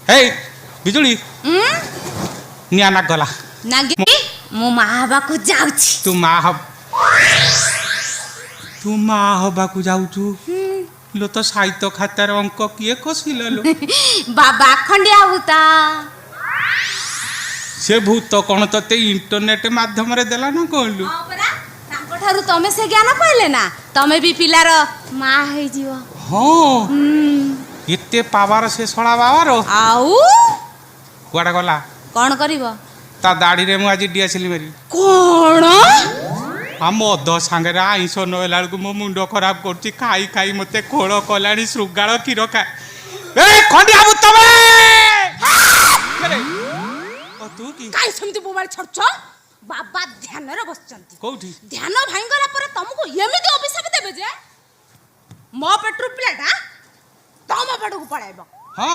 हे बिजुली निया ना गला नागी मो माँ हवा को जाउछि। तू माँ हवा को जाउछु लो तो साहित्य खातार अंक किए कसिला लो बाबा खंडिया भूता से भूत कौन तते इंटरनेट माध्यम रे देला ना कहलु ठारू तमे से ज्ञान पाइले ना तमे भी पिलार माँ है जीव। हाँ एते पावर से सड़ा बाबार आउ कुआडा गला कौन करिवो ता दाढ़ी रे मु आज डीएसएल मारी कौन हम अध सांगे आईस नला को मो मुंड खराब करछि खाई खाई मते खोल कलानी सुगाळ क्षीर खा ए खंडिया तमे तू की काई समिति मोबाइल छछ बाबा ध्यान रे बसचंती कोठी ध्यान भांगला पर तुमको एमिति अभिशाप देबे जे मो पेट्रोल प्लेट तम पेट को पळाइबो